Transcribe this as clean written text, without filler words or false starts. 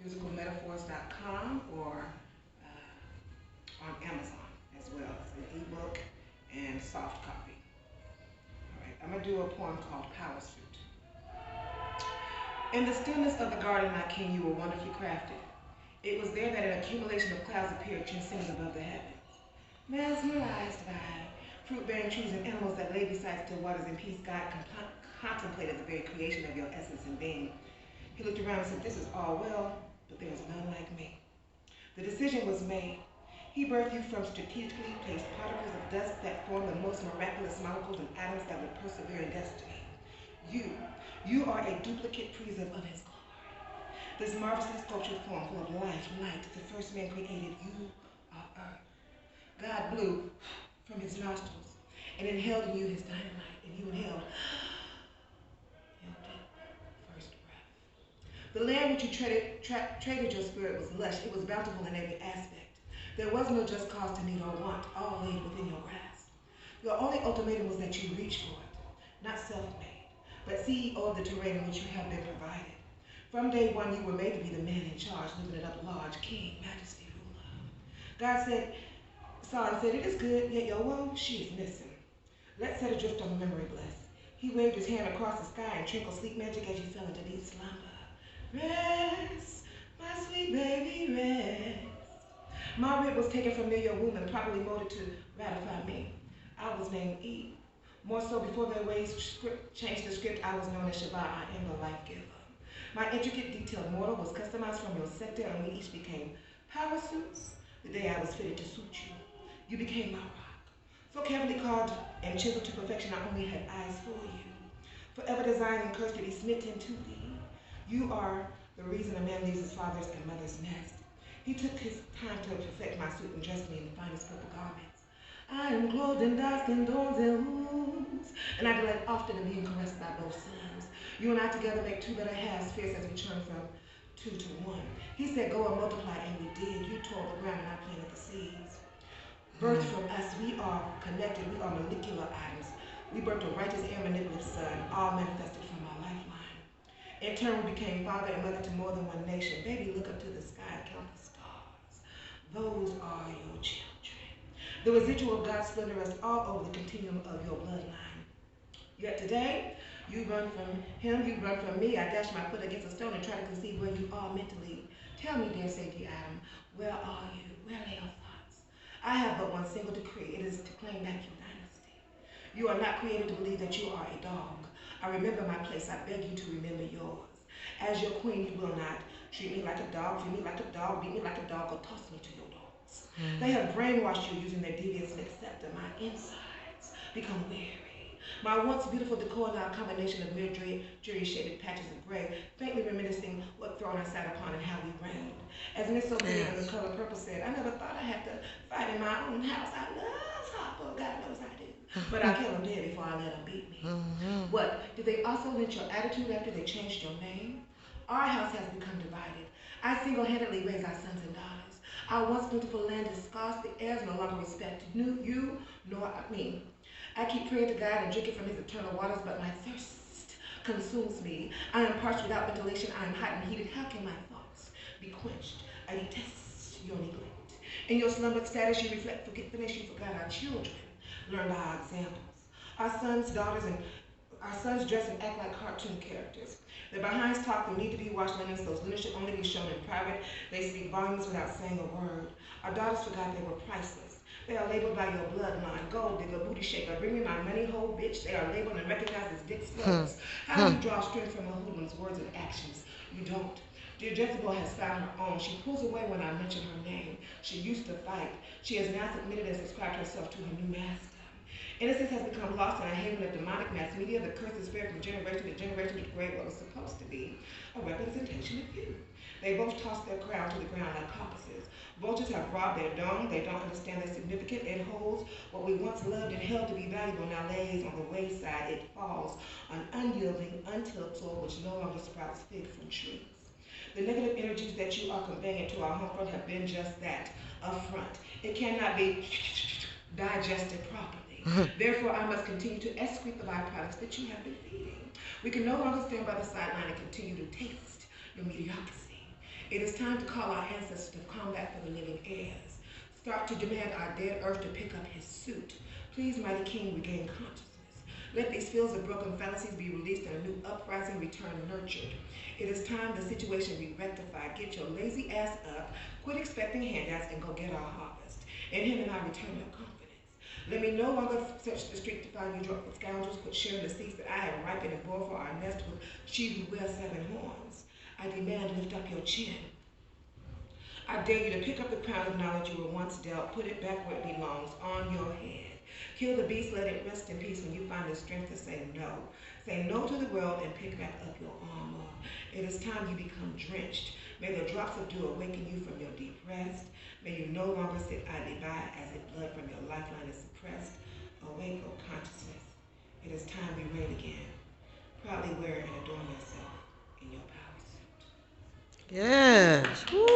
musicalmetaphors.com or on Amazon as well. It's an ebook and soft copy. All right, I'm gonna do a poem called PowerSuit. In the stillness of the garden, my king, you were wonderfully crafted. It was there that an accumulation of clouds appeared, transcending above the heavens. Mesmerized by fruit-bearing trees and animals that lay beside still waters in peace, God contemplated the very creation of your essence and being. He looked around and said, "This is all well, but there is none like me." The decision was made. He birthed you from strategically placed particles of dust that form the most miraculous molecules and atoms that would persevere in destiny. You, you are a duplicate prism of his glory. This marvelously sculptured form full of life, light, the first man created, you are earth. God blew from his nostrils and inhaled in you his dynamite, and you inhaled your first breath. The land which you traded your spirit was lush. It was bountiful in every aspect. There was no just cause to need or want, all laid within your grasp. Your only ultimatum was that you reach for it, not self-made, but CEO of the terrain in which you have been provided. From day one, you were made to be the man in charge, living it up large, king, majesty, ruler. God saw and said, "It is good, yet your woe, she is missing. Let's set adrift on the memory bliss." He waved his hand across the sky and trickled sleep magic as you fell into deep slumber. Rest, my sweet baby, rest. My rib was taken from near your womb and properly molded to ratify me. I was named Eve. More so, before their ways changed the script, I was known as Shabbat. I am the life giver. My intricate, detailed mortal was customized from your sector, and we each became power suits the day I was fitted to suit you. You became my rock. So carefully carved and chiseled to perfection, I only had eyes for you. Forever designed and cursed to be smitten to thee. You are the reason a man leaves his father's and mother's nest. He took his time to perfect my suit and dressed me in the finest purple garments. I am clothed in dust and thorns and wounds, and I delight often in being caressed by both sons. You and I together make two better halves, fierce as we turn from two to one. He said, "Go and multiply," and we did. You tore the ground and I planted the seeds. Birthed from us, we are connected. We are molecular atoms. We birthed a righteous and manipulative son, all manifested from our lifeline. In turn, we became father and mother to more than one nation. Baby, look up to the sky and count the stars. Those are your children. The residual of God's splendor rests all over the continuum of your bloodline. Yet today, you run from him, you run from me. I dash my foot against a stone and try to conceive where you are mentally. Tell me, dear safety Adam, where are you? Where are your thoughts? I have but one single decree. It is to claim back your dynasty. You are not created to believe that you are a dog. I remember my place. I beg you to remember yours. As your queen, you will not treat me like a dog, treat me like a dog, beat me like a dog, or toss me to your dogs. They have brainwashed you using their devious scepter. My insides become weary. My once beautiful decor now a combination of mere jury-shaded patches of gray, faintly reminiscing what throne I sat upon and how we reigned. As Miss Sophia in the color purple said, "I never thought I had to fight in my own house. I love Hopper, God knows I do. But I kill him dead before I let him beat me." What? Did they also lynch your attitude after they changed your name? Our house has become divided. I single-handedly raise our sons and daughters. Our once plentiful land is scarce. The heirs no longer respect you nor me. I keep praying to God and drinking from his eternal waters, but my thirst consumes me. I am parched without ventilation. I am hot and heated. How can my thoughts be quenched? I detest your neglect. In your slumbered status, you reflect forgetfulness. You forgot our children. Learn by our examples. Our sons dress and act like cartoon characters. Their behinds talk and need to be washed linens. Those linens should only be shown in private. They speak volumes without saying a word. Our daughters forgot they were priceless. They are labeled by your bloodline. Gold digger, booty shaker, bring me my money, hoe, bitch. They are labeled and recognized as dick slugs. How do you draw strength from a hoodlum's words and actions? You don't. Dear Jezebel has found her own. She pulls away when I mention her name. She used to fight. She has now submitted and subscribed herself to her new master. Innocence has become lost in a haven of demonic mass media. The curse is spread from generation to generation to degrade what was supposed to be a representation of you. They both toss their crown to the ground like carcasses. Vultures have robbed their dome. They don't understand their significance. It holds what we once loved and held to be valuable now lays on the wayside. It falls on unyielding, untilled soil which no longer sprouts figs from trees. The negative energies that you are conveying into our home front have been just that, a front. It cannot be digested properly. Therefore, I must continue to excrete the byproducts that you have been feeding. We can no longer stand by the sideline and continue to taste your mediocrity. It is time to call our ancestors to combat for the living heirs. Start to demand our dead earth to pick up his suit. Please, mighty king, regain consciousness. Let these fields of broken fallacies be released and a new uprising return nurtured. It is time the situation be rectified. Get your lazy ass up, quit expecting handouts, and go get our harvest. In him and I return your confidence. Let me no longer search the street to find you drunk with scoundrels, but share the seeds that I have ripened and bore for our nest with she who wears 7 horns. I demand lift up your chin. I dare you to pick up the crown of knowledge you were once dealt, put it back where it belongs, on your head. Kill the beast, let it rest in peace when you find the strength to say no. Say no to the world and pick back up your armor. It is time you become drenched. May the drops of dew awaken you from your deep rest. May you no longer sit idly by as if blood from your lifeline is suppressed. Awake, O consciousness. It is time we reign again. Proudly wear and adorn yourself in your power suit. Yes. Woo.